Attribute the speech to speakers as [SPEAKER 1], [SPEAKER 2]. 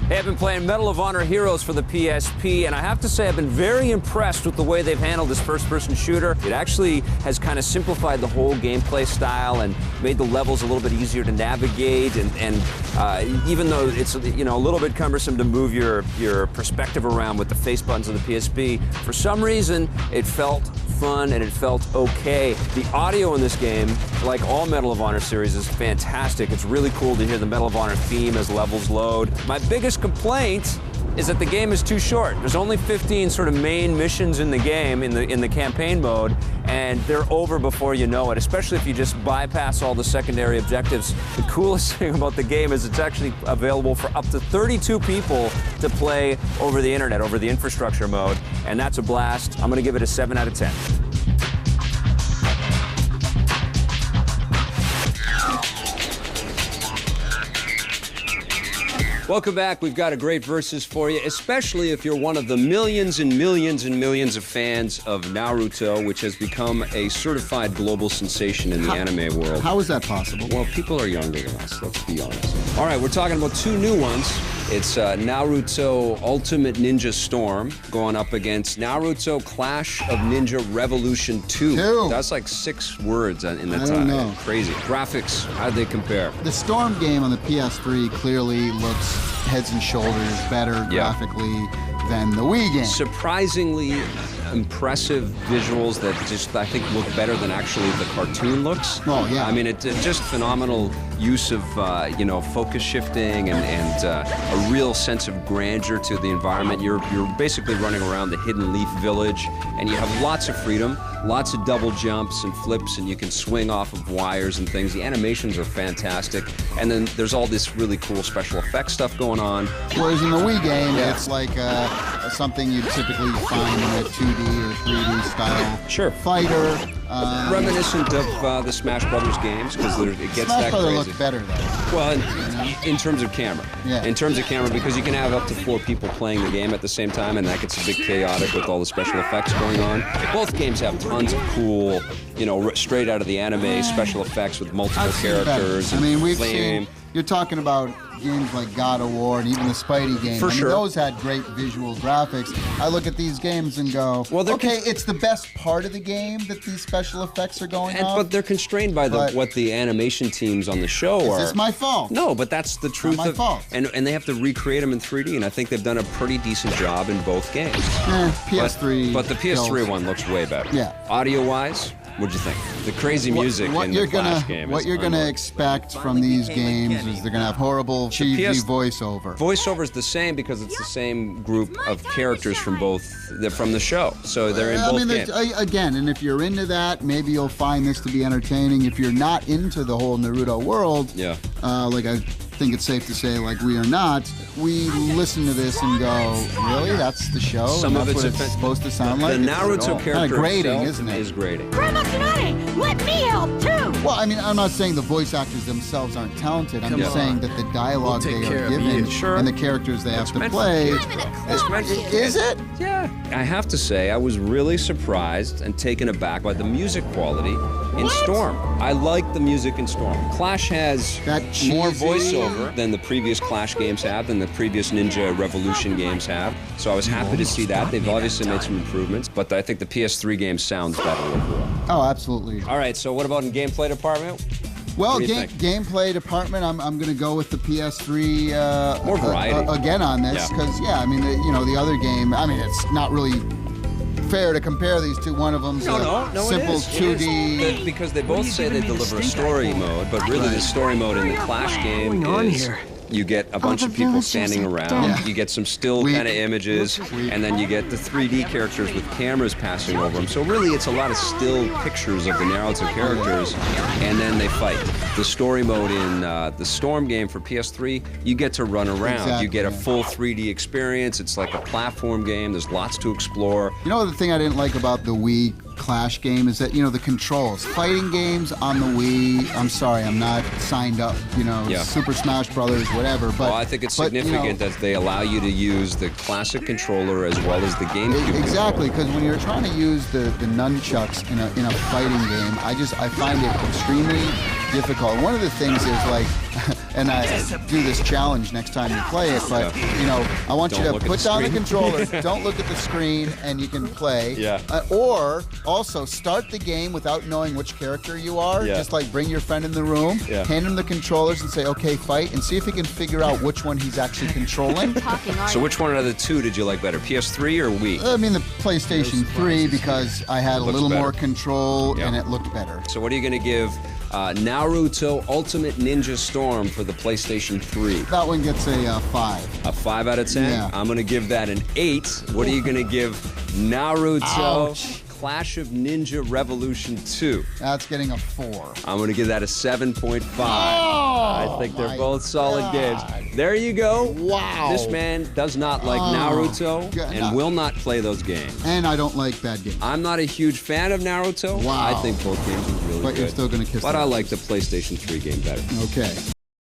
[SPEAKER 1] Hey, I've been playing Medal of Honor Heroes for the PSP, and I have to say I've been very impressed with the way they've handled this first-person shooter. It actually has kind of simplified the whole gameplay style and made the levels a little bit easier to navigate. And even though it's a little bit cumbersome to move your perspective around with the face buttons of the PSP, for some reason it felt fun and it felt okay. The audio in this game, like all Medal of Honor series, is fantastic. It's really cool to hear the Medal of Honor theme as levels load. My biggest complaint is that the game is too short. There's only 15 sort of main missions in the game, in the campaign mode, and they're over before you know it, especially if you just bypass all the secondary objectives. The coolest thing about the game is it's actually available for up to 32 people to play over the internet, over the infrastructure mode, and that's a blast. I'm gonna give it a 7 out of 10. Welcome back. We've got a great versus for you, especially if you're one of the millions and millions and millions of fans of Naruto, which has become a certified global sensation in the anime world.
[SPEAKER 2] How is that possible?
[SPEAKER 1] Well, people are younger than us, let's be honest. All right, we're talking about two new ones. It's Naruto Ultimate Ninja Storm going up against Naruto Clash of Ninja Revolution 2. That's like 6 words in the title.
[SPEAKER 2] I don't know.
[SPEAKER 1] Crazy. Graphics, how'd they compare?
[SPEAKER 2] The Storm game on the PS3 clearly looks heads and shoulders better graphically than the Wii game.
[SPEAKER 1] Surprisingly impressive visuals that just, I think, look better than actually the cartoon looks.
[SPEAKER 2] Oh, yeah.
[SPEAKER 1] I mean, it's just phenomenal use of, focus shifting and a real sense of grandeur to the environment. You're basically running around the Hidden Leaf Village, and you have lots of freedom, lots of double jumps and flips, and you can swing off of wires and things. The animations are fantastic, and then there's all this really cool special effects stuff going on.
[SPEAKER 2] Whereas in the Wii game, it's like something you typically find in a 2D or 3D style fighter.
[SPEAKER 1] Reminiscent of the Smash Brothers games, because it gets
[SPEAKER 2] Smash
[SPEAKER 1] that
[SPEAKER 2] Brothers
[SPEAKER 1] crazy.
[SPEAKER 2] Look better though.
[SPEAKER 1] Well, in terms of camera.
[SPEAKER 2] Yeah.
[SPEAKER 1] In terms of camera, because you can have up to 4 people playing the game at the same time, and that gets a bit chaotic with all the special effects going on. Both games have tons of cool, straight out of the anime special effects with multiple characters.
[SPEAKER 2] I mean, we've
[SPEAKER 1] flame.
[SPEAKER 2] seen. You're talking about games like God of War and even the Spidey game.
[SPEAKER 1] For sure.
[SPEAKER 2] Those had great visual graphics. I look at these games and go, well, okay, it's the best part of the game that these special effects are going on.
[SPEAKER 1] But they're constrained by what the animation teams on the show are.
[SPEAKER 2] Is this my fault?
[SPEAKER 1] No, but that's the truth.
[SPEAKER 2] Not my fault.
[SPEAKER 1] And they have to recreate them in 3D, and I think they've done a pretty decent job in both games.
[SPEAKER 2] PS3.
[SPEAKER 1] But the PS3 one looks way better.
[SPEAKER 2] Yeah.
[SPEAKER 1] Audio-wise, what'd you think? The crazy music in the Clash game.
[SPEAKER 2] What you're gonna expect from these games is they're gonna have horrible cheesy voiceover.
[SPEAKER 1] Voiceover is the same because it's the same group of characters from the show, so they're in both games.
[SPEAKER 2] Again, and if you're into that, maybe you'll find this to be entertaining. If you're not into the whole Naruto world, like I think it's safe to say, like we are not, we listen to this and go, really? That's the show?
[SPEAKER 1] Some of
[SPEAKER 2] that's
[SPEAKER 1] it's
[SPEAKER 2] what it's supposed to sound like?
[SPEAKER 1] The Naruto character
[SPEAKER 2] kind of grating,
[SPEAKER 1] itself
[SPEAKER 2] isn't it?
[SPEAKER 1] Is grating.
[SPEAKER 3] Grandma Tsunade, let me help too!
[SPEAKER 2] Well, I mean, I'm not saying the voice actors themselves aren't talented. I'm saying that the dialogue they are given and the characters they have to play. Is it?
[SPEAKER 1] Yeah. I have to say, I was really surprised and taken aback by the music quality in Storm. I like the music in Storm. Clash has more voiceover than the previous Clash games have, than the previous Ninja Revolution games have. So I was happy to see that. They've obviously made some improvements, but I think the PS3 game sounds better overall.
[SPEAKER 2] Oh, absolutely.
[SPEAKER 1] All right, so what about in gameplay department?
[SPEAKER 2] Well, gameplay department, I'm going to go with the PS3
[SPEAKER 1] more variety
[SPEAKER 2] again on this because I mean the other game. I mean it's not really fair to compare these two. One of them's simple 2D.
[SPEAKER 1] Because they both say they deliver a story mode, but really the story mode in the Clash game is you get a bunch of people standing around, you get some still kind of images, and then you get the 3D characters with cameras passing over them. So really it's a lot of still pictures of the Naruto characters, and then they fight. The story mode in the Storm game for PS3, you get to run around. You get a full 3D experience. It's like a platform game. There's lots to explore.
[SPEAKER 2] You know the thing I didn't like about the Wii Clash game is that, the controls. Fighting games on the Wii, I'm sorry, I'm not signed up, Super Smash Brothers, whatever. But,
[SPEAKER 1] well, I think it's significant that they allow you to use the classic controller as well as the GameCube.
[SPEAKER 2] Exactly, because when you're trying to use the nunchucks in a fighting game, I find it extremely difficult. One of the things is like, and I do this challenge next time you play it, but you know, I want you to put down the controller, don't look at the screen, and you can play.
[SPEAKER 1] Yeah.
[SPEAKER 2] Or also start the game without knowing which character you are.
[SPEAKER 1] Yeah.
[SPEAKER 2] Just like bring your friend in the room, hand him the controllers, and say, "Okay, fight," and see if he can figure out which one he's actually controlling.
[SPEAKER 1] So which one out of the two did you like better, PS3 or Wii?
[SPEAKER 2] I mean, the PlayStation 3 because I had a little more control and it looked better.
[SPEAKER 1] So what are you going to give Naruto Ultimate Ninja Storm for the PlayStation 3?
[SPEAKER 2] That one gets a 5.
[SPEAKER 1] A 5 out of 10?
[SPEAKER 2] Yeah.
[SPEAKER 1] I'm going to give that an 8. What are you going to give Naruto
[SPEAKER 2] Ouch.
[SPEAKER 1] Clash of Ninja Revolution 2?
[SPEAKER 2] That's getting a 4.
[SPEAKER 1] I'm going to give that a 7.5.
[SPEAKER 2] Oh,
[SPEAKER 1] I think they're both solid games. There you go.
[SPEAKER 2] Wow.
[SPEAKER 1] This man does not like Naruto and will not play those games.
[SPEAKER 2] And I don't like bad games.
[SPEAKER 1] I'm not a huge fan of Naruto.
[SPEAKER 2] Wow.
[SPEAKER 1] I think both games are really good.
[SPEAKER 2] But you're still going to kiss
[SPEAKER 1] But
[SPEAKER 2] the
[SPEAKER 1] I
[SPEAKER 2] ass.
[SPEAKER 1] like the PlayStation 3 game better.
[SPEAKER 2] Okay.